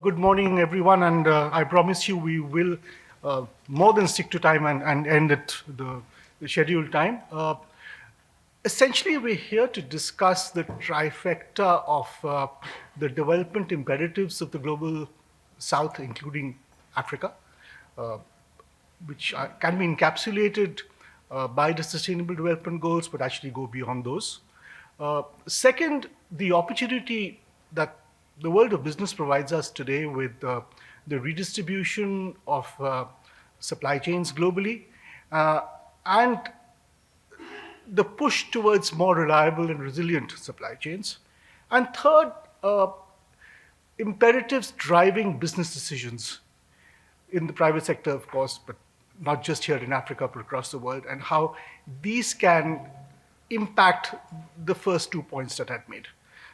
Good morning, everyone, and I promise you we will more than stick to time and end at the scheduled time. Essentially, we're here to discuss the trifecta of the development imperatives of the global south, including Africa, uh, which can be encapsulated by the Sustainable Development Goals, but actually go beyond those. Second, the opportunity that the world of business provides us today with the redistribution of supply chains globally and the push towards more reliable and resilient supply chains. And third, imperatives driving business decisions in the private sector, of course, but not just here in Africa, but across the world, and how these can impact the first 2 points that I'd made.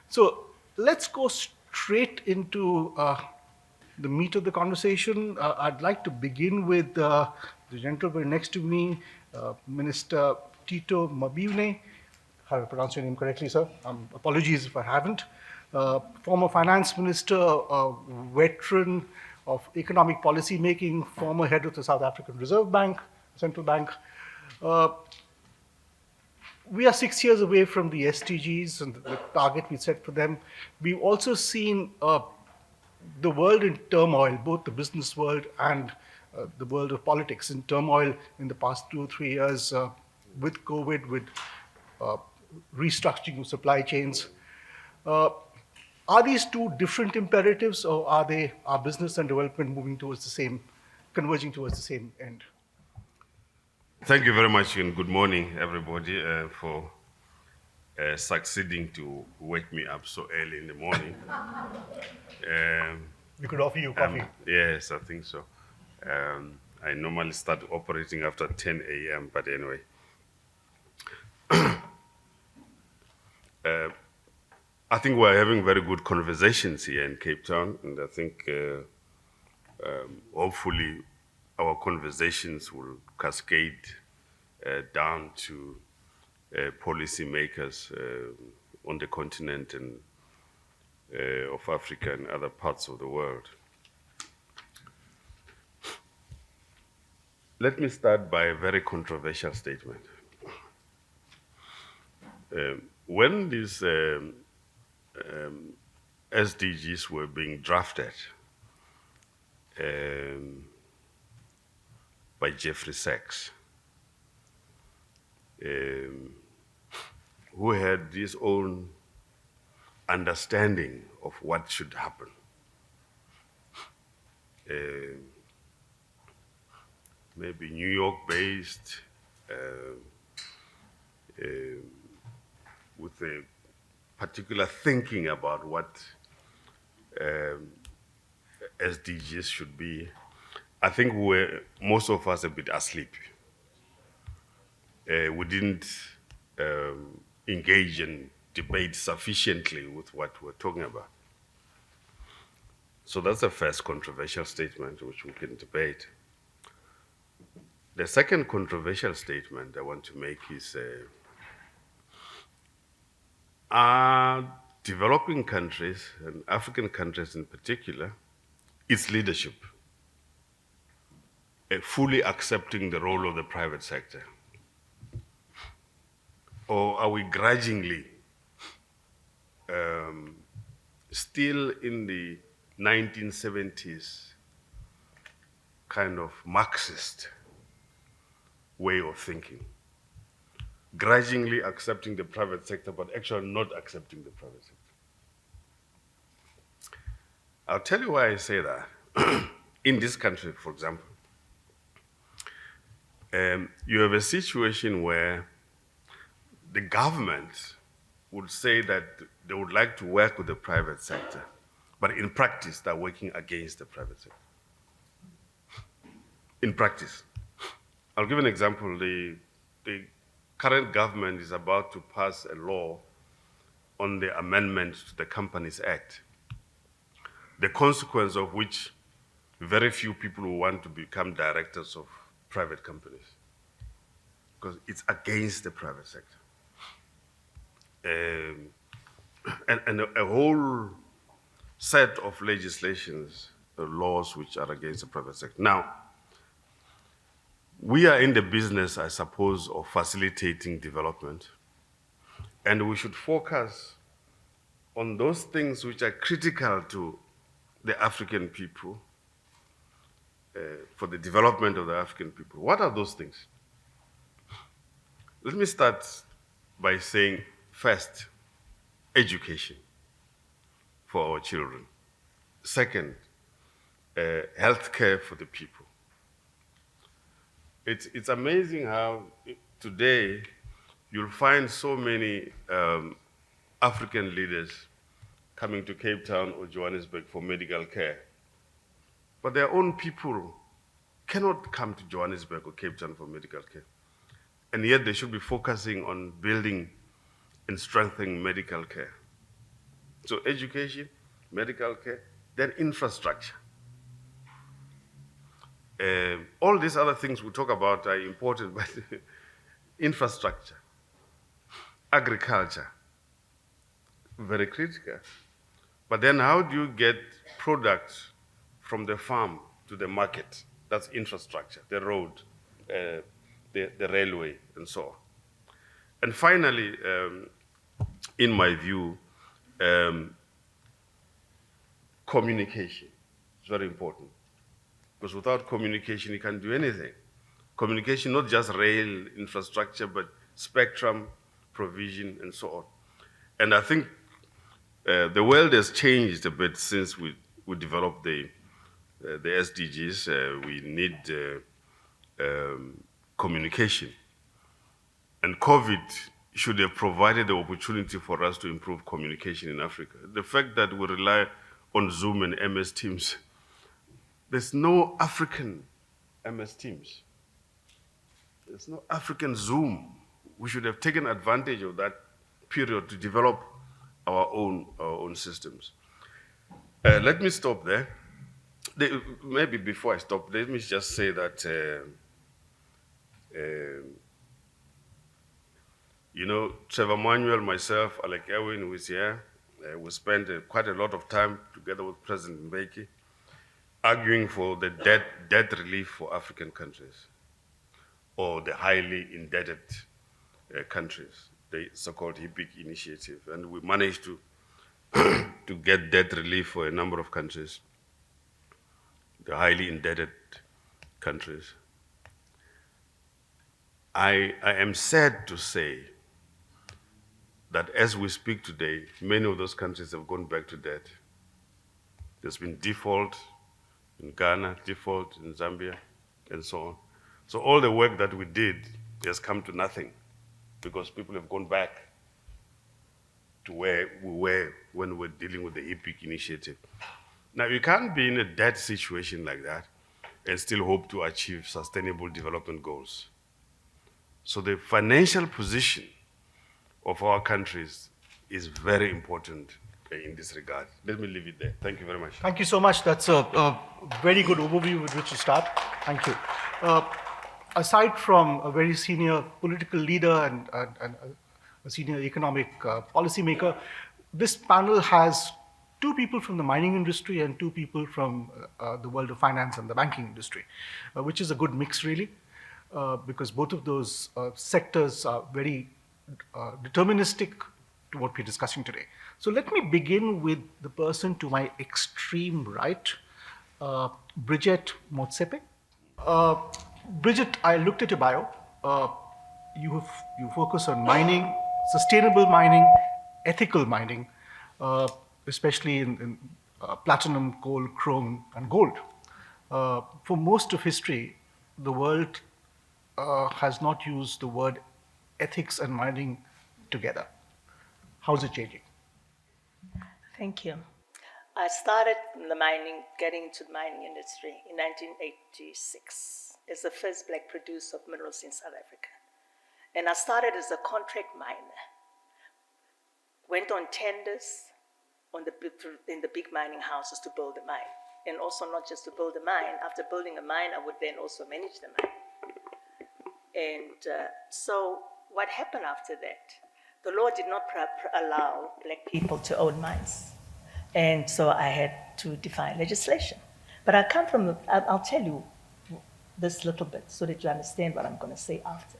So let's go straight into the meat of the conversation. I'd like to begin with the gentleman next to me, Minister Tito Mabune. Have I pronounced your name correctly, sir? Apologies if I haven't. Former finance minister, veteran of economic policy making, former head of the South African Reserve Bank, Central Bank. Uh, we are 6 years away from the SDGs and the target we set for them. We've also seen the world in turmoil, both the business world and the world of politics in turmoil in the past 2 or 3 years with COVID, with uh, restructuring of supply chains. Uh, are these two different imperatives, or are business and development moving towards the same, converging towards the same end? Thank you very much, and good morning, everybody, for succeeding to wake me up so early in the morning. We could offer you coffee. Yes, I think so. I normally start operating after 10 a.m., but anyway. I think we're having very good conversations here in Cape Town, and I think hopefully our conversations will cascade down to policymakers on the continent and of Africa and other parts of the world. Let me start by a very controversial statement. When these SDGs were being drafted by Jeffrey Sachs, who had his own understanding of what should happen. Maybe New York-based, with a particular thinking about what SDGs should be. I think most of us a bit asleep. We didn't engage in debate sufficiently with what we're talking about. So that's the first controversial statement which we can debate. The second controversial statement I want to make is are developing countries, and African countries in particular, its leadership fully accepting the role of the private sector? Or are we grudgingly still in the 1970s kind of Marxist way of thinking? Grudgingly accepting the private sector, but actually not accepting the private sector. I'll tell you why I say that. In this country, for example, you have a situation where the government would say that they would like to work with the private sector, but in practice, they're working against the private sector. In practice. I'll give an example. The current government is about to pass a law on the amendment to the Companies Act, the consequence of which very few people will want to become directors of private companies because it's against the private sector. And a whole set of legislations, laws which are against the private sector. Now, we are in the business, I suppose, of facilitating development, and we should focus on those things which are critical to the African people, for the development of the African people. What are those things? Let me start by saying, first, education for our children. Second, healthcare for the people. It's amazing how today you'll find so many African leaders coming to Cape Town or Johannesburg for medical care. But their own people cannot come to Johannesburg or Cape Town for medical care. And yet they should be focusing on building and strengthening medical care. So education, medical care, then infrastructure. All these other things we talk about are important, but infrastructure, agriculture, very critical. But then how do you get products from the farm to the market? That's infrastructure, the road, the railway, and so on. And finally, in my view, communication is very important. Because without communication, you can't do anything. Communication, not just rail infrastructure, but spectrum provision and so on. And I think the world has changed a bit since we developed the SDGs. We need communication. And COVID should have provided the opportunity for us to improve communication in Africa. The fact that we rely on Zoom and MS Teams, there's no African MS Teams. There's no African Zoom. We should have taken advantage of that period to develop our own systems. Let me stop there. Maybe before I stop, let me just say that, Trevor Manuel, myself, Alec Erwin, who is here, we spent quite a lot of time together with President Mbeki arguing for the debt relief for African countries, or the highly indebted countries, the so-called HIPIC initiative. And we managed to get debt relief for a number of countries, the highly indebted countries. I am sad to say that as we speak today, many of those countries have gone back to debt. There's been default in Ghana, default in Zambia, and so on. So all the work that we did has come to nothing because people have gone back to where we were when we were dealing with the HIPIC initiative. Now, you can't be in a debt situation like that and still hope to achieve sustainable development goals. So the financial position of our countries is very important in this regard. Let me leave it there. Thank you very much. Thank you so much. That's a very good overview with which to start. Thank you. Aside from a very senior political leader and a senior economic policymaker, this panel has two people from the mining industry and two people from the world of finance and the banking industry, which is a good mix, really, because both of those sectors are very deterministic to what we're discussing today. So let me begin with the person to my extreme right, Bridget Motsepe. Bridget, I looked at your bio. You focus on mining, sustainable mining, ethical mining, especially in platinum, coal, chrome, and gold. For most of history, the world has not used the word ethics and mining together. How's it changing? Thank you. I started in getting into the mining industry in 1986 as the first black producer of minerals in South Africa. And I started as a contract miner. Went on tenders in the big mining houses to build a mine. And also not just to build a mine, after building a mine, I would then also manage the mine. And so what happened after that? The law did not allow black people to own mines. And so I had to define legislation. But I'll tell you this little bit so that you understand what I'm going to say after.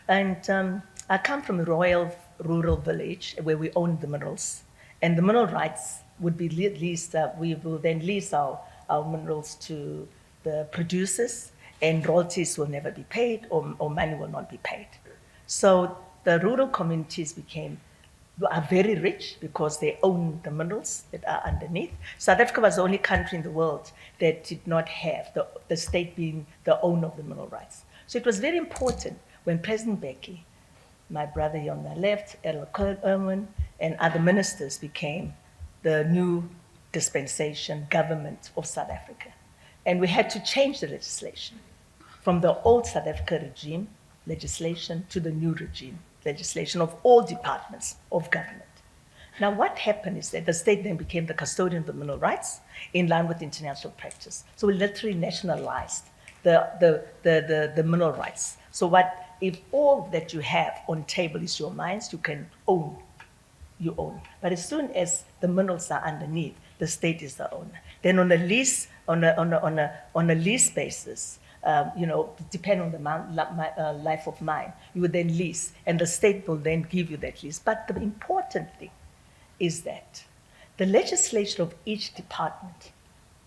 And I come from a rural village where we own the minerals, and the mineral rights would be leased. We will then lease our minerals to the producers, and royalties will never be paid, or money will not be paid. So the rural communities are very rich because they own the minerals that are underneath. South Africa was the only country in the world that did not have the state being the owner of the mineral rights. So it was very important when President Mbeki, my brother here on the left, Ella Irwin, and other ministers became the new dispensation government of South Africa. And we had to change the legislation from the old South Africa regime legislation to the new regime legislation of all departments of government. Now, what happened is that the state then became the custodian of the mineral rights in line with international practice. So we literally nationalized the mineral rights. So if all that you have on table is your mines, you can own. You own. But as soon as the minerals are underneath, the state is the owner. Then on a lease basis, depending on the life of mine, you would then lease, and the state will then give you that lease. But the important thing is that the legislation of each department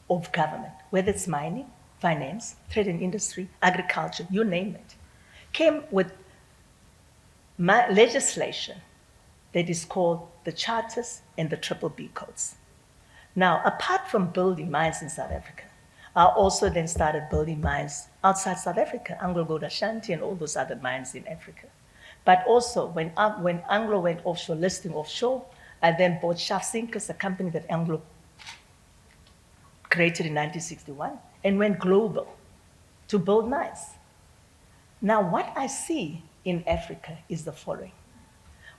of government, whether it's mining, finance, trade and industry, agriculture, you name it, came with legislation that is called the charters and the BBB codes. Now, apart from building mines in South Africa, I also then started building mines outside South Africa, Anglo Gold Ashanti and all those other mines in Africa. But also, when Anglo went offshore, listing offshore, I then bought Shaft Sinkers, a company that Anglo created in 1961, and went global to build mines. Now, what I see in Africa is the following.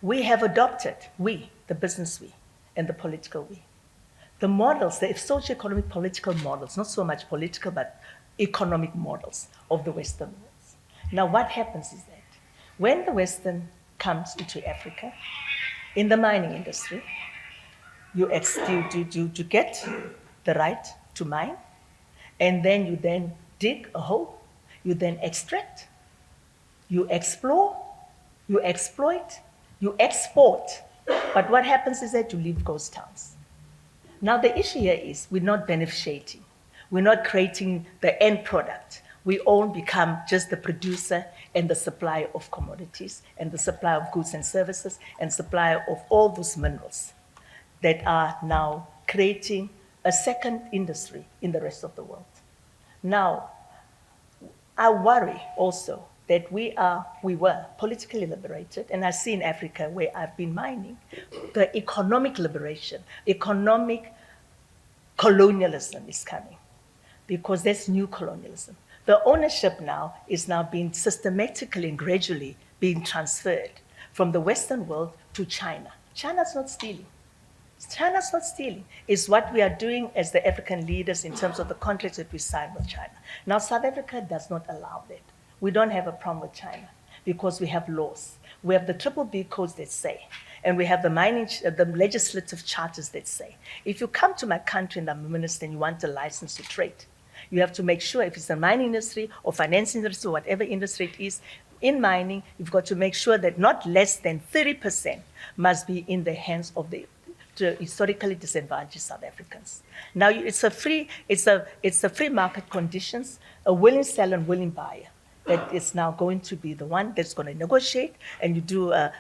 We have adopted, the business we, and the political we, the models, the socio-economic political models, not so much political, but economic models of the Western world. Now, what happens is that when the Western comes into Africa, in the mining industry, you get the right to mine, and then you then dig a hole, you then extract, you explore, you exploit, you export. But what happens is that you leave ghost towns. Now, the issue here is we're not beneficiating. We're not creating the end product. We all become just the producer and the supplier of commodities and the supplier of goods and services and supplier of all those minerals that are now creating a second industry in the rest of the world. Now, I worry also that we were politically liberated, and I see in Africa where I've been mining, the economic liberation, economic colonialism is coming, because that's new colonialism. The ownership now is being systematically and gradually being transferred from the Western world to China. China's not stealing. China's not stealing. It's what we are doing as the African leaders in terms of the contracts that we sign with China. Now, South Africa does not allow that. We don't have a problem with China because we have laws. We have the BBB codes that say, and we have the legislative charters that say, if you come to my country and I'm a minister and you want a license to trade, you have to make sure if it's the mining industry or finance industry or whatever industry it is, in mining, you've got to make sure that not less than 30% must be in the hands of the historically disadvantaged South Africans. Now, it's a free market conditions, a willing seller and willing buyer that is now going to be the one that's going to negotiate, and you do a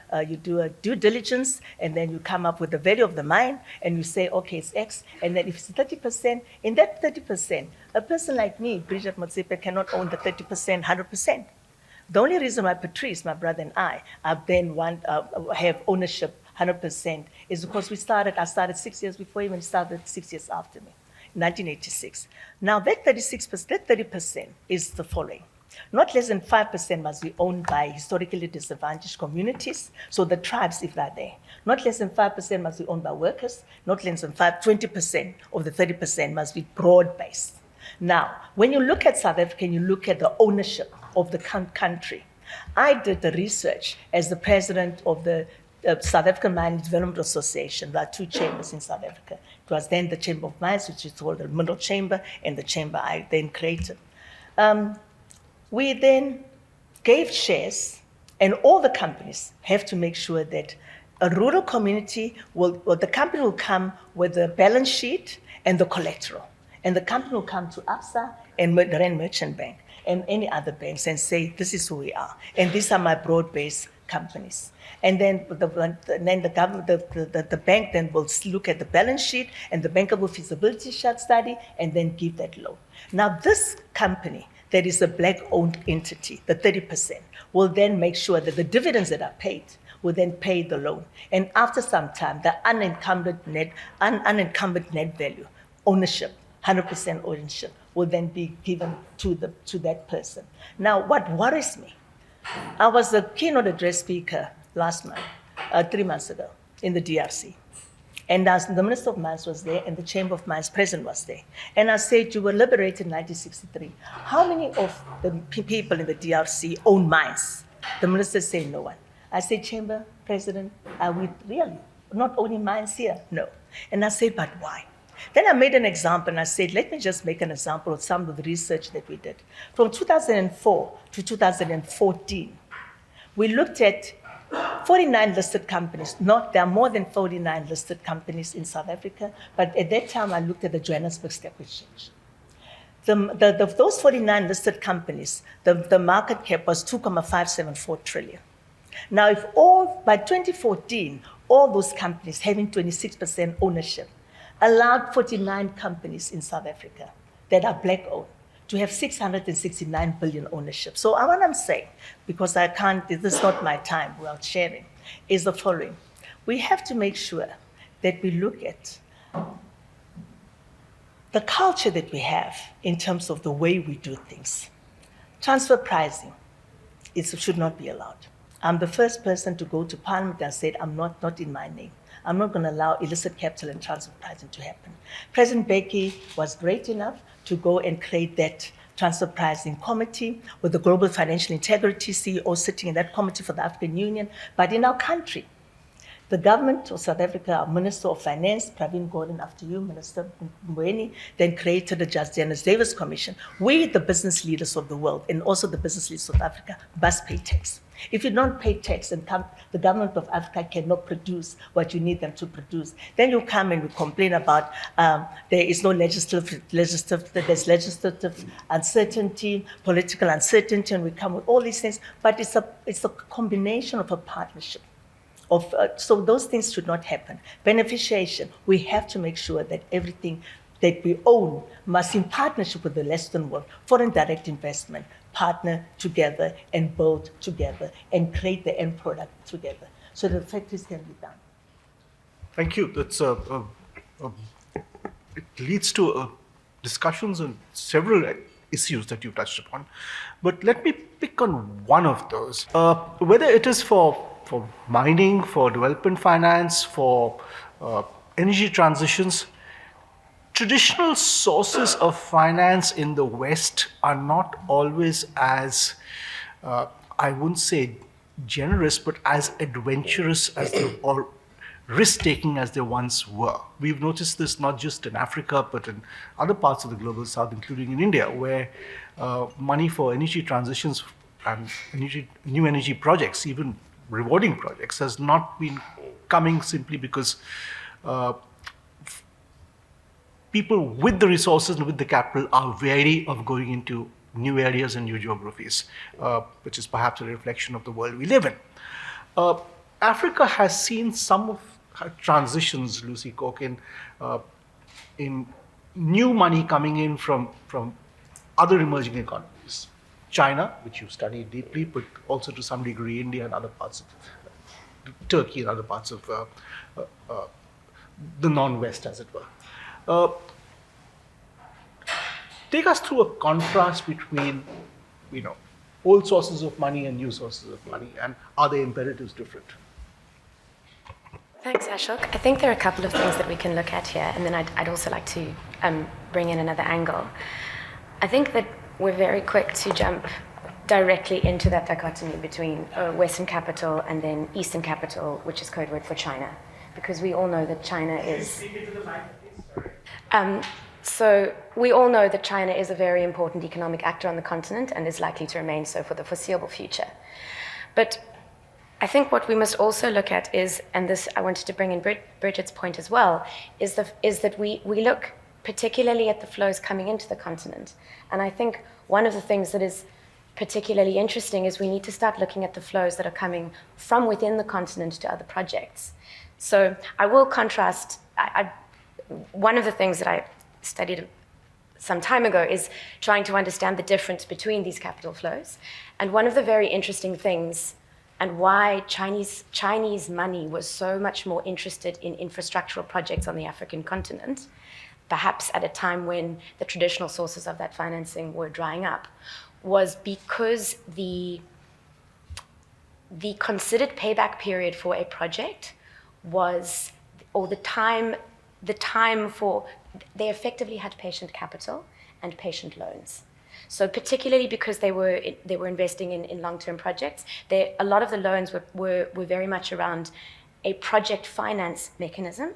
due diligence, and then you come up with the value of the mine, and you say, okay, it's X, and then if it's 30%, in that 30%, a person like me, Bridget Motsepe, cannot own the 30%, 100%. The only reason why Patrice, my brother, and I then have ownership 100% is because I started 6 years before him and started 6 years after me, in 1986. Now that 30% is the following. Not less than 5% must be owned by historically disadvantaged communities, so the tribes, if they're there. Not less than 5% must be owned by workers. Not less than 20% of the 30% must be broad-based. Now, when you look at South Africa and you look at the ownership of the country, I did the research as the president of the South African Mining Development Association. There are two chambers in South Africa. It was then the Chamber of Mines, which is called the Middle Chamber, and the chamber I then created. We then gave shares, and all the companies have to make sure that a rural community the company will come with the balance sheet and the collateral. And the company will come to ABSA and the Rand Merchant Bank and any other banks and say, this is who we are. And these are my broad-based companies. And then the government, the bank then will look at the balance sheet and the bankable feasibility study and then give that loan. Now this company that is a black-owned entity, the 30%, will then make sure that the dividends that are paid will then pay the loan. And after some time, the unencumbered net value, ownership, 100% ownership, will then be given to that person. Now, what worries me, I was the keynote address speaker last month, 3 months ago, in the DRC. And as the Minister of Mines was there and the Chamber of Mines President was there. And I said, you were liberated in 1963. How many of the people in the DRC own mines? The minister said, no one. I said, Chamber President, are we really not owning mines here? No. And I said, but why? Then I made an example and I said, let me just make an example of some of the research that we did. From 2004 to 2014, we looked at 49 listed companies. There are more than 49 listed companies in South Africa, but at that time I looked at the Johannesburg Stock Exchange. Those 49 listed companies, the market cap was 2.574 trillion. Now, if by 2014, all those companies having 26% ownership allowed 49 companies in South Africa that are black-owned to have 669 billion ownership. So what I'm saying, because I can't, this is not my time without sharing, is the following. We have to make sure that we look at the culture that we have in terms of the way we do things. Transfer pricing should not be allowed. I'm the first person to go to Parliament and said, I'm not in my name. I'm not going to allow illicit capital and transfer pricing to happen. President Mbeki was great enough to go and create that transfer pricing committee with the Global Financial Integrity CEO sitting in that committee for the African Union. But in our country, the government of South Africa, our Minister of Finance, Pravin Gordhan, after you, Minister Mboweni, then created the Janice Davis Commission. We, the business leaders of the world, and also the business leaders of Africa, must pay tax. If you don't pay tax and the government of Africa cannot produce what you need them to produce, then you come and you complain about there is no legislative uncertainty, political uncertainty, and we come with all these things. But it's a combination of a partnership. So those things should not happen. Beneficiation, we have to make sure that everything that we own must, in partnership with the Western world, foreign direct investment, partner together and build together and create the end product together so that the factories can be done. Thank you. That's it leads to discussions on several issues that you touched upon. But let me pick on one of those. Whether it is for mining, for development finance, for energy transitions, traditional sources of finance in the West are not always as, I wouldn't say generous, but as adventurous as or risk-taking as they once were. We've noticed this not just in Africa, but in other parts of the global south, including in India, where money for energy transitions and new energy projects, even rewarding projects, has not been coming simply because people with the resources and with the capital are wary of going into new areas and new geographies, which is perhaps a reflection of the world we live in. Africa has seen some of her transitions, Lucy Koch, in new money coming in from other emerging economies. China, which you study deeply, but also to some degree India and other parts of Turkey and other parts of the non-West, as it were. Take us through a contrast between, old sources of money and new sources of money, and are the imperatives different? Thanks, Ashok. I think there are a couple of things that we can look at here, and then I'd also like to bring in another angle. I think that we're very quick to jump directly into that dichotomy between Western capital and then Eastern capital, which is code word for China, because we all know that China is. So we all know that China is a very important economic actor on the continent and is likely to remain so for the foreseeable future. But I think what we must also look at is, and this I wanted to bring in Bridget's point as well, is that we look particularly at the flows coming into the continent. And I think one of the things that is particularly interesting is we need to start looking at the flows that are coming from within the continent to other projects. So I will contrast, one of the things that I studied some time ago is trying to understand the difference between these capital flows. And one of the very interesting things, and why Chinese money was so much more interested in infrastructural projects on the African continent, perhaps at a time when the traditional sources of that financing were drying up, was because the considered payback period for a project was, or the time for, they effectively had patient capital and patient loans. So particularly because they were investing in long-term projects, a lot of the loans were very much around a project finance mechanism,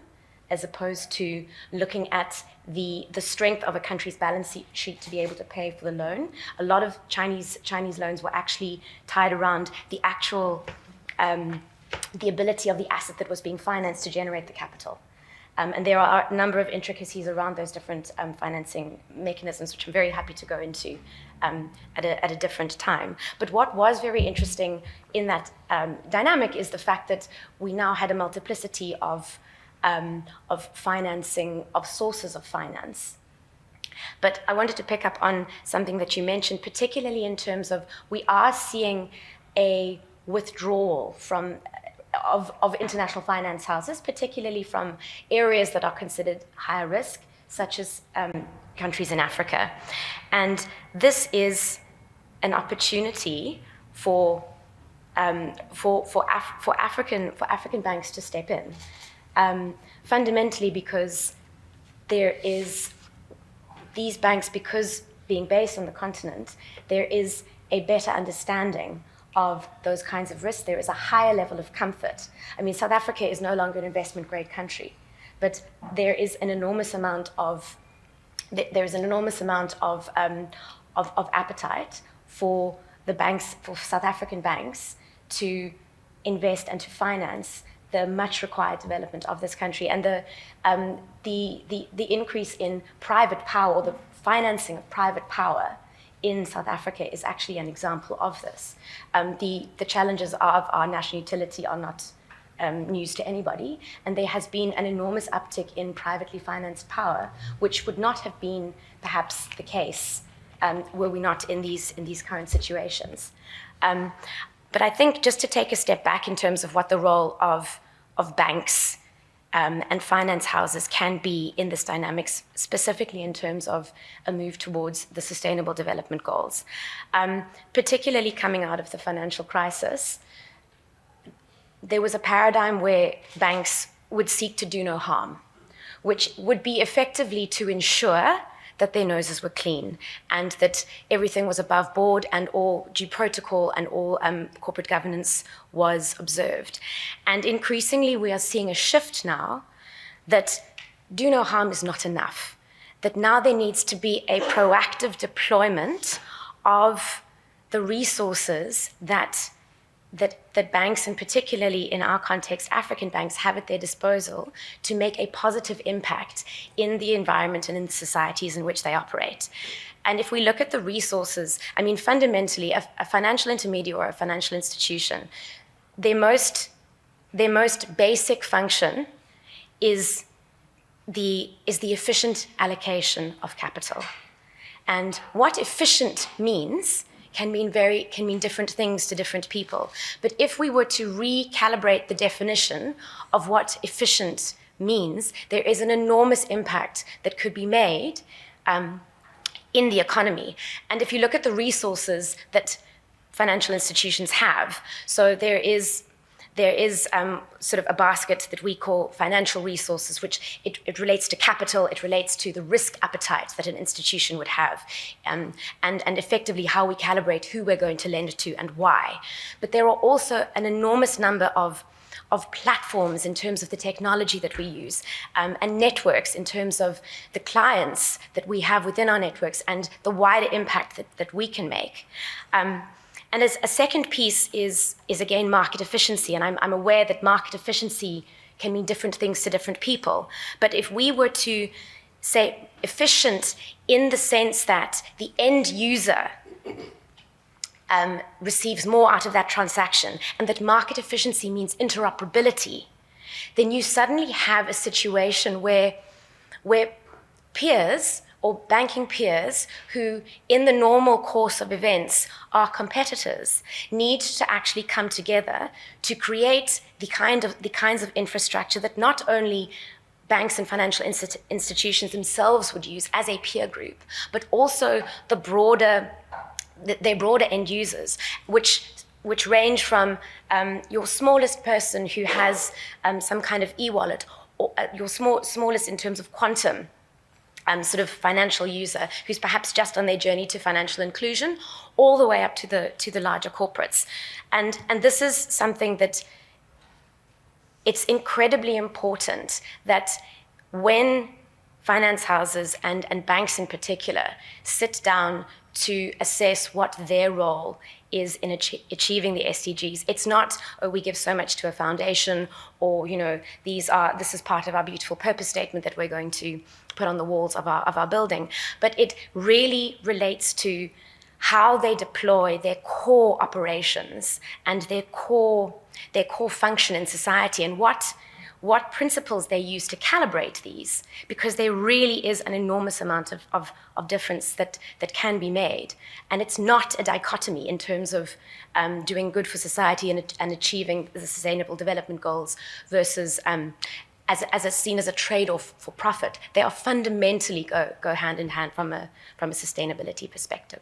as opposed to looking at the strength of a country's balance sheet to be able to pay for the loan. A lot of Chinese loans were actually tied around the actual, the ability of the asset that was being financed to generate the capital. And there are a number of intricacies around those different financing mechanisms, which I'm very happy to go into at a different time. But what was very interesting in that dynamic is the fact that we now had a multiplicity of financing, of sources of finance. But I wanted to pick up on something that you mentioned, particularly in terms of we are seeing a withdrawal of international finance houses, particularly from areas that are considered higher risk, such as countries in Africa. And this is an opportunity for African banks to step in. Fundamentally because these banks, because being based on the continent, there is a better understanding of those kinds of risks. There is a higher level of comfort. I mean, South Africa is no longer an investment grade country, but there is an enormous amount of appetite for the banks, for South African banks, to invest and to finance the much required development of this country. And the increase in private power, or the financing of private power in South Africa, is actually an example of this. The challenges of our national utility are not news to anybody, and there has been an enormous uptick in privately financed power, which would not have been perhaps the case were we not in these current situations. But I think just to take a step back in terms of what the role of banks and finance houses can be in this dynamics, specifically in terms of a move towards the Sustainable Development Goals. Particularly coming out of the financial crisis, there was a paradigm where banks would seek to do no harm, which would be effectively to ensure that their noses were clean and that everything was above board and all due protocol and all corporate governance was observed. And increasingly we are seeing a shift now that do no harm is not enough, that now there needs to be a proactive deployment of the resources that banks, and particularly in our context, African banks, have at their disposal to make a positive impact in the environment and in the societies in which they operate. And if we look at the resources, I mean, fundamentally, a financial intermediary or a financial institution, their most basic function is the efficient allocation of capital. And what efficient means can mean different things to different people. But if we were to recalibrate the definition of what efficient means, there is an enormous impact that could be made in the economy. And if you look at the resources that financial institutions have, so there is there is sort of a basket that we call financial resources, which it relates to capital, it relates to the risk appetite that an institution would have, and effectively how we calibrate who we're going to lend to and why. But there are also an enormous number of platforms in terms of the technology that we use, and networks in terms of the clients that we have within our networks and the wider impact that we can make. And as a second piece is again market efficiency, and I'm aware that market efficiency can mean different things to different people. But if we were to say efficient in the sense that the end user receives more out of that transaction, and that market efficiency means interoperability, then you suddenly have a situation where peers or banking peers who, in the normal course of events, are competitors, need to actually come together to create the kinds of infrastructure that not only banks and financial institutions themselves would use as a peer group, but also their broader end users, which range from your smallest person who has some kind of e-wallet, or your smallest in terms of quantum sort of financial user who's perhaps just on their journey to financial inclusion, all the way up to the larger corporates. And this is something that it's incredibly important that when finance houses and banks in particular sit down to assess what their role is in achieving the SDGs. It's not, oh, we give so much to a foundation, or, this is part of our beautiful purpose statement that we're going to put on the walls of our building. But it really relates to how they deploy their core operations and their core function in society, and what principles they use to calibrate these, because there really is an enormous amount of difference that can be made. And it's not a dichotomy in terms of doing good for society and achieving the Sustainable Development Goals versus as seen as a trade-off for profit. They are fundamentally go hand in hand from a sustainability perspective.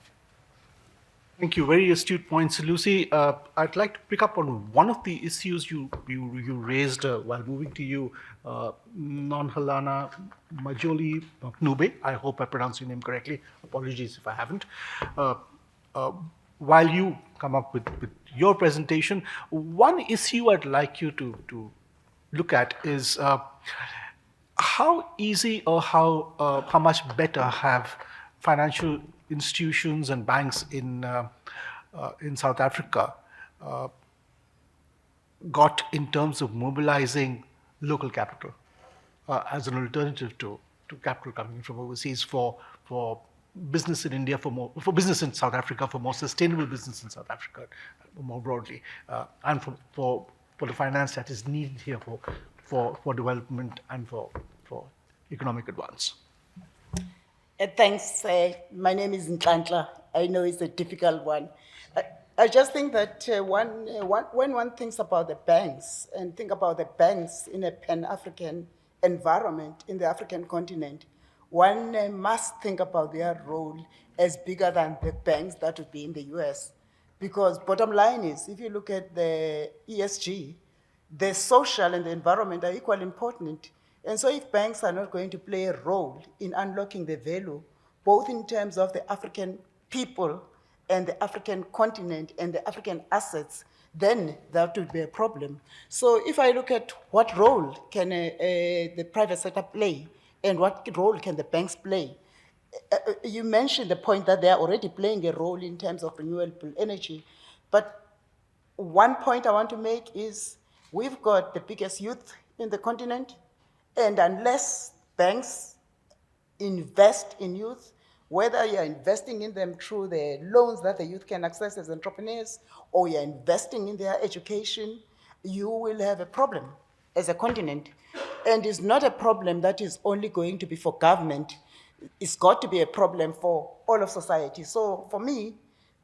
Thank you. Very astute points, Lucy. I'd like to pick up on one of the issues you raised while moving to you, Nonhalana Majoli Nube. I hope I pronounced your name correctly. Apologies if I haven't. While you come up with your presentation, one issue I'd like you to look at is how easy or how much better have financial institutions and banks in South Africa got in terms of mobilizing local capital as an alternative to capital coming from overseas for business in India, for business in South Africa, for more sustainable business in South Africa more broadly, and for the finance that is needed here for development and for economic advance. Thanks. My name is Ntlantla. I know it's a difficult one. I just think that when one thinks about the banks and think about the banks in a Pan-African environment in the African continent, one must think about their role as bigger than the banks that would be in the US. Because bottom line is, if you look at the ESG, the social and the environment are equally important. And so if banks are not going to play a role in unlocking the value, both in terms of the African people and the African continent and the African assets, then that would be a problem. So if I look at what role can the private sector play and what role can the banks play, you mentioned the point that they are already playing a role in terms of renewable energy. But one point I want to make is we've got the biggest youth in the continent. And unless banks invest in youth, whether you're investing in them through the loans that the youth can access as entrepreneurs, or you're investing in their education, you will have a problem as a continent. And it's not a problem that is only going to be for government. It's got to be a problem for all of society. So for me,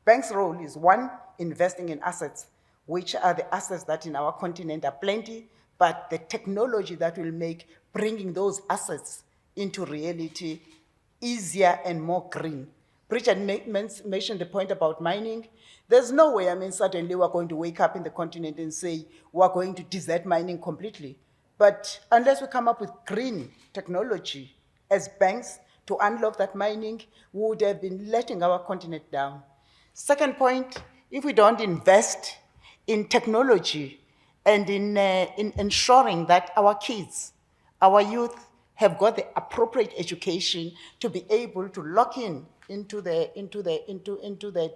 banks' role is one, investing in assets, which are the assets that in our continent are plenty, but the technology that will make bringing those assets into reality easier and more green. Bridget mentioned the point about mining. There's no way, suddenly we're going to wake up in the continent and say we're going to desert mining completely. But unless we come up with green technology as banks to unlock that mining, we would have been letting our continent down. Second point, if we don't invest in technology and in ensuring that our kids, our youth, have got the appropriate education to be able to lock into the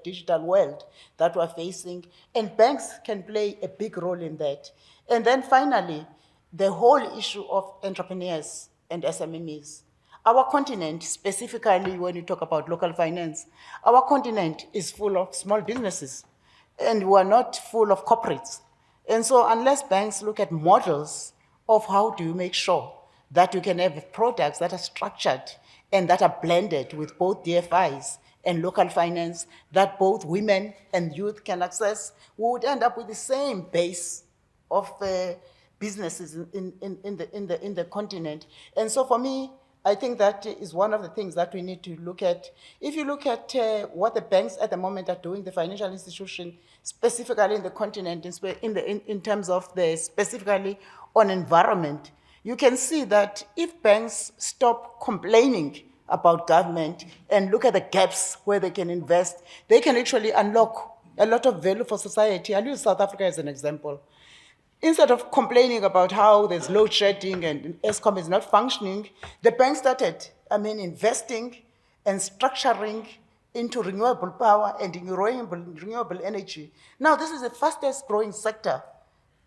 digital world that we're facing, and banks can play a big role in that. And then finally, the whole issue of entrepreneurs and SMEs. Our continent, specifically when you talk about local finance, our continent is full of small businesses, and we're not full of corporates. And so unless banks look at models of how do you make sure that you can have products that are structured and that are blended with both DFIs and local finance, that both women and youth can access, we would end up with the same base of businesses in the continent. And so for me, I think that is one of the things that we need to look at. If you look at what the banks at the moment are doing, the financial institution, specifically in the continent, in terms of specifically on environment, you can see that if banks stop complaining about government and look at the gaps where they can invest, they can actually unlock a lot of value for society. I'll use South Africa as an example. Instead of complaining about how there's load shedding and Eskom is not functioning, the bank started, investing and structuring into renewable power and renewable energy. Now, this is the fastest growing sector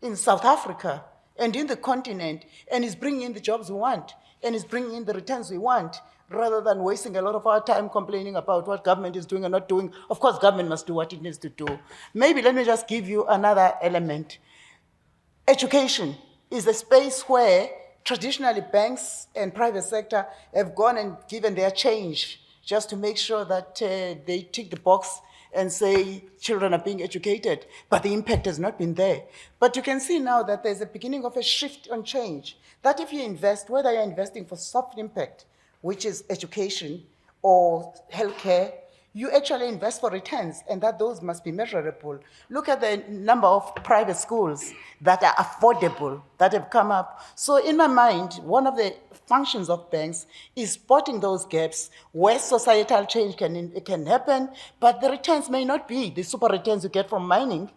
in South Africa and in the continent, and is bringing in the jobs we want, and is bringing in the returns we want, rather than wasting a lot of our time complaining about what government is doing or not doing. Of course, government must do what it needs to do. Maybe let me just give you another element. Education is a space where traditionally banks and private sector have gone and given their change just to make sure that they tick the box and say children are being educated, but the impact has not been there. But you can see now that there's a beginning of a shift on change, that if you invest, whether you're investing for soft impact, which is education, or healthcare, you actually invest for returns, and that those must be measurable. Look at the number of private schools that are affordable, that have come up. So in my mind, one of the functions of banks is spotting those gaps where societal change can happen, but the returns may not be the super returns you get from mining,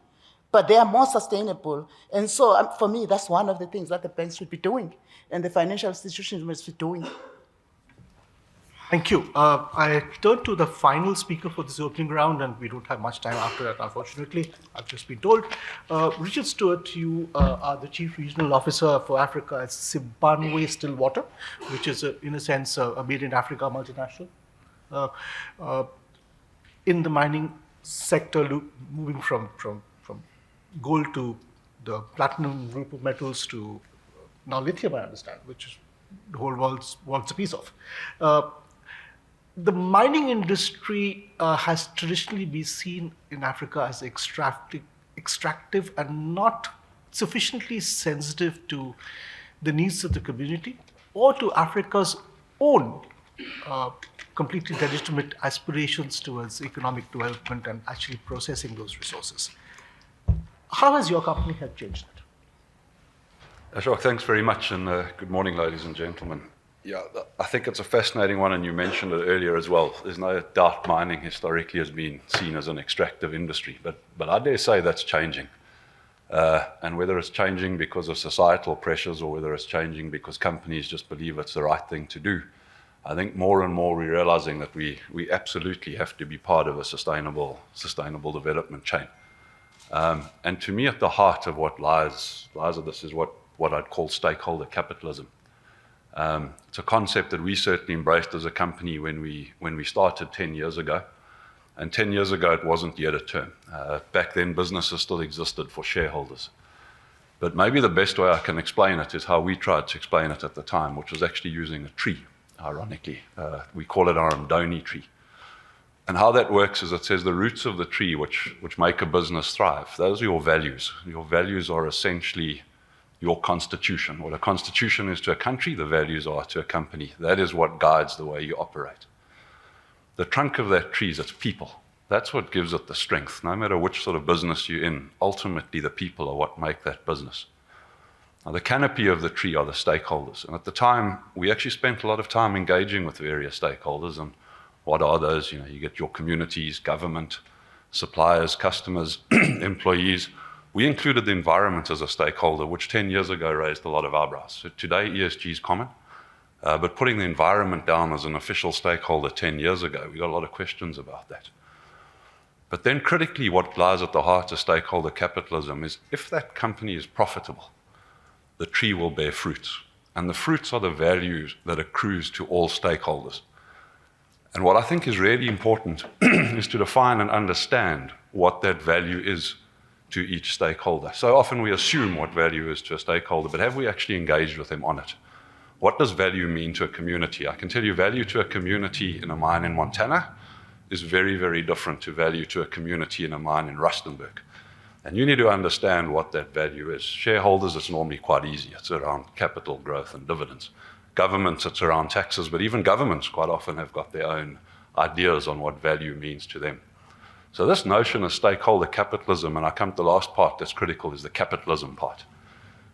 but they are more sustainable. And so for me, that's one of the things that the banks should be doing, and the financial institutions must be doing. Thank you. I turn to the final speaker for this opening round, and we don't have much time after that, unfortunately. I've just been told. Richard Stewart, you are the Chief Regional Officer for Africa at Zimbabwe Stillwater, which is, in a sense, a Made in Africa multinational. In the mining sector, moving from gold to the platinum group of metals to now lithium, I understand, which is the whole world's a piece of. The mining industry has traditionally been seen in Africa as extractive and not sufficiently sensitive to the needs of the community or to Africa's own completely legitimate aspirations towards economic development and actually processing those resources. How has your company helped change that? Ashok, thanks very much, and good morning, ladies and gentlemen. Yeah, I think it's a fascinating one, and you mentioned it earlier as well. There's no doubt mining historically has been seen as an extractive industry, but I dare say that's changing. And whether it's changing because of societal pressures or whether it's changing because companies just believe it's the right thing to do, I think more and more we're realizing that we absolutely have to be part of a sustainable development chain. And to me, at the heart of what lies of this is what I'd call stakeholder capitalism. It's a concept that we certainly embraced as a company when we started 10 years ago. And 10 years ago, it wasn't yet a term. Back then, businesses still existed for shareholders. But maybe the best way I can explain it is how we tried to explain it at the time, which was actually using a tree, ironically. We call it our Mdoni tree. And how that works is it says the roots of the tree which make a business thrive. Those are your values. Your values are essentially your constitution. What a constitution is to a country, the values are to a company. That is what guides the way you operate. the trunk of that tree is its people. That's what gives it the strength. No matter which sort of business you're in, ultimately the people are what make that business. Now, the canopy of the tree are the stakeholders. And at the time, we actually spent a lot of time engaging with various stakeholders. And what are those? You get your communities, government, suppliers, customers, employees. We included the environment as a stakeholder, which 10 years ago raised a lot of eyebrows. So today, ESG is common. But putting the environment down as an official stakeholder 10 years ago, we got a lot of questions about that. But then critically, what lies at the heart of stakeholder capitalism is if that company is profitable, the tree will bear fruits. And the fruits are the values that accrues to all stakeholders. And what I think is really important is to define and understand what that value is to each stakeholder. So often we assume what value is to a stakeholder, but have we actually engaged with them on it? What does value mean to a community? I can tell you value to a community in a mine in Montana is very, very different to value to a community in a mine in Rustenburg. And you need to understand what that value is. Shareholders, it's normally quite easy. It's around capital growth and dividends. Governments, it's around taxes, but even governments quite often have got their own ideas on what value means to them. So this notion of stakeholder capitalism, and I come to the last part that's critical, is the capitalism part.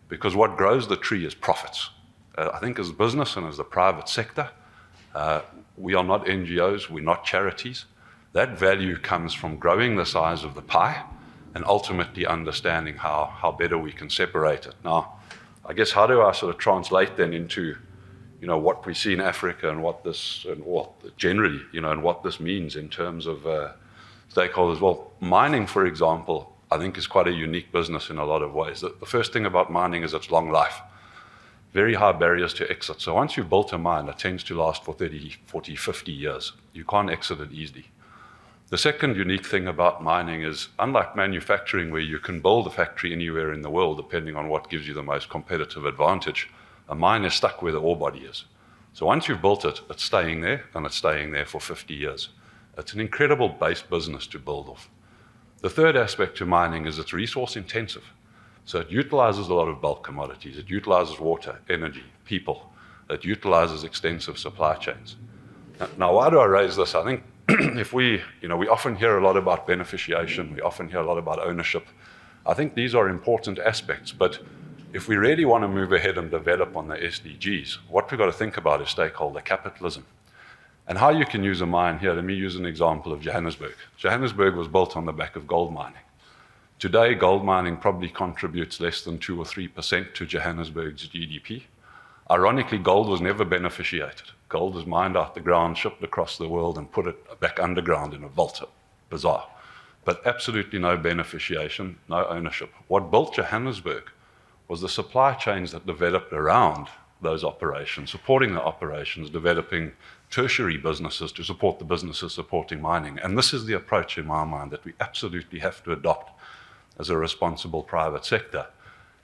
Because what grows the tree is profits. I think as a business and as the private sector, we are not NGOs, we're not charities. That value comes from growing the size of the pie and ultimately understanding how better we can separate it. Now, I guess how do I sort of translate then into, what we see in Africa and what this, and what generally, and what this means in terms of stakeholders? Well, mining, for example, I think is quite a unique business in a lot of ways. The first thing about mining is its long life. Very high barriers to exit. So once you've built a mine, it tends to last for 30, 40, 50 years. You can't exit it easily. The second unique thing about mining is, unlike manufacturing, where you can build a factory anywhere in the world, depending on what gives you the most competitive advantage, a mine is stuck where the ore body is. So once you've built it, it's staying there, and it's staying there for 50 years. It's an incredible base business to build off. The third aspect to mining is it's resource intensive. So it utilizes a lot of bulk commodities. It utilizes water, energy, people. It utilizes extensive supply chains. Now, why do I raise this? I think if we often hear a lot about beneficiation, we often hear a lot about ownership. I think these are important aspects, but if we really want to move ahead and develop on the SDGs, what we've got to think about is stakeholder capitalism. And how you can use a mine here, let me use an example of Johannesburg. Johannesburg was built on the back of gold mining. Today, gold mining probably contributes less than 2 or 3% to Johannesburg's GDP. Ironically, gold was never beneficiated. Gold was mined out the ground, shipped across the world, and put it back underground in a vault. Bizarre. But absolutely no beneficiation, no ownership. What built Johannesburg was the supply chains that developed around those operations, supporting the operations, developing tertiary businesses to support the businesses supporting mining. And this is the approach, in my mind, that we absolutely have to adopt as a responsible private sector,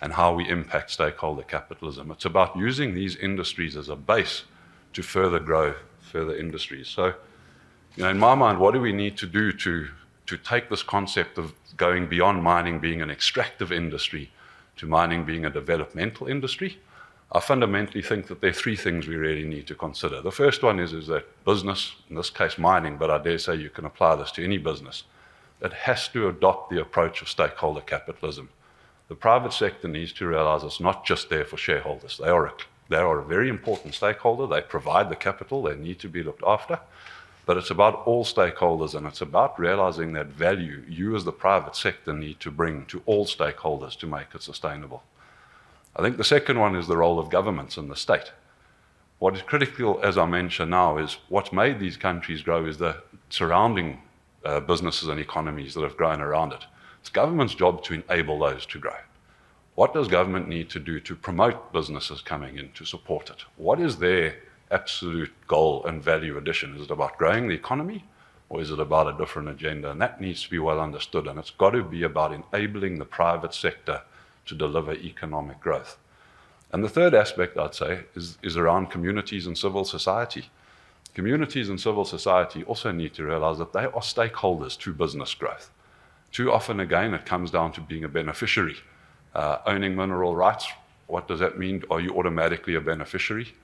and how we impact stakeholder capitalism. It's about using these industries as a base to further grow further industries. So, in my mind, what do we need to do to take this concept of going beyond mining being an extractive industry to mining being a developmental industry? I fundamentally think that there are three things we really need to consider. The first one is that business, in this case mining, but I dare say you can apply this to any business, it has to adopt the approach of stakeholder capitalism. The private sector needs to realize it's not just there for shareholders. They are a very important stakeholder. They provide the capital. They need to be looked after. But it's about all stakeholders, and it's about realizing that value you as the private sector need to bring to all stakeholders to make it sustainable. I think the second one is the role of governments and the state. What is critical, as I mentioned now, is what's made these countries grow is the surrounding businesses and economies that have grown around it. It's government's job to enable those to grow. What does government need to do to promote businesses coming in to support it? What is their absolute goal and value addition? Is it about growing the economy, or is it about a different agenda? And that needs to be well understood, and it's got to be about enabling the private sector to deliver economic growth. And the third aspect, I'd say, is around communities and civil society. Communities and civil society also need to realize that they are stakeholders to business growth. Too often, again, it comes down to being a beneficiary. Owning mineral rights, what does that mean? Are you automatically a beneficiary?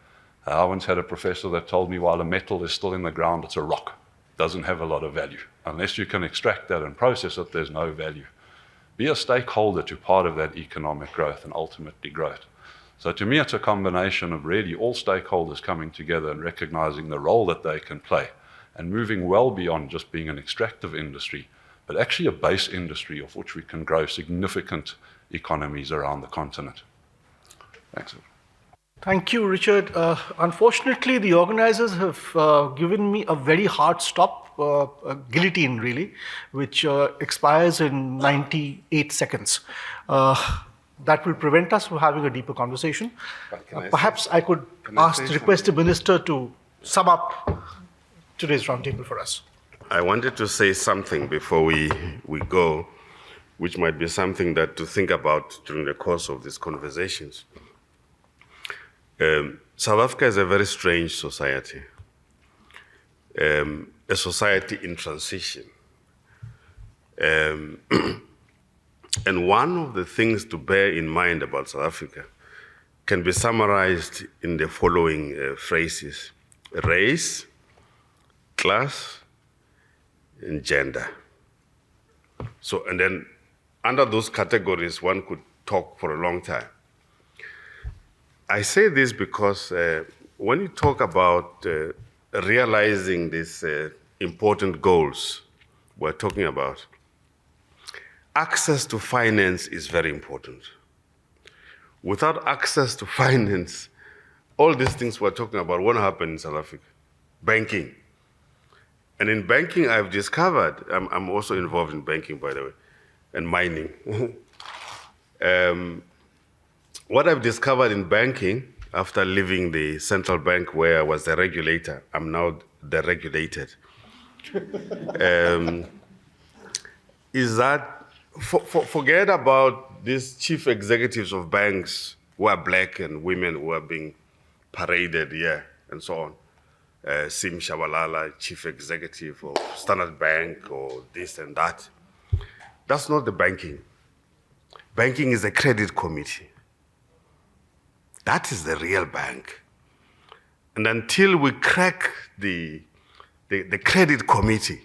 I once had a professor that told me while a metal is still in the ground, it's a rock. doesn't have a lot of value. Unless you can extract that and process it, there's no value. Be a stakeholder to part of that economic growth and ultimately growth. So to me, it's a combination of really all stakeholders coming together and recognizing the role that they can play and moving well beyond just being an extractive industry, but actually a base industry of which we can grow significant economies around the continent. Thanks. Thank you, Richard. Unfortunately, the organizers have given me a very hard stop, a guillotine really, which expires in 98 seconds. That will prevent us from having a deeper conversation. Perhaps I could request the minister to sum up today's roundtable for us. I wanted to say something before we go, which might be something that to think about during the course of these conversations. South Africa is a very strange society, a society in transition. And one of the things to bear in mind about South Africa can be summarized in the following phrases: race, class, and gender. So, and then under those categories, one could talk for a long time. I say this because when you talk about realizing these important goals we're talking about, access to finance is very important. Without access to finance, all these things we're talking about won't happen in South Africa. Banking. And in banking, I've discovered, I'm also involved in banking, by the way, and mining. What I've discovered in banking, after leaving the central bank where I was the regulator, I'm now the regulated, is that forget about these chief executives of banks who are black and women who are being paraded here and so on. Sim Shabalala, chief executive of Standard Bank or this and that. That's not the banking. Banking is a credit committee. That is the real bank. And until we crack the credit committee,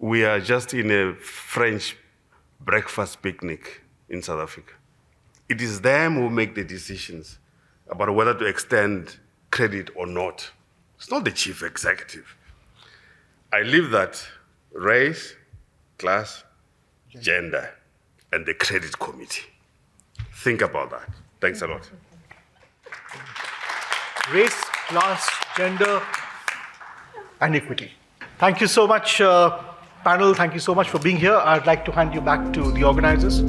we are just in a French breakfast picnic in South Africa. It is them who make the decisions about whether to extend credit or not. It's not the chief executive. I leave that race, class, gender, and the credit committee. Think about that. Thanks a lot. Race, class, gender, and equity. Thank you so much, panel. Thank you so much for being here. I'd like to hand you back to the organizers.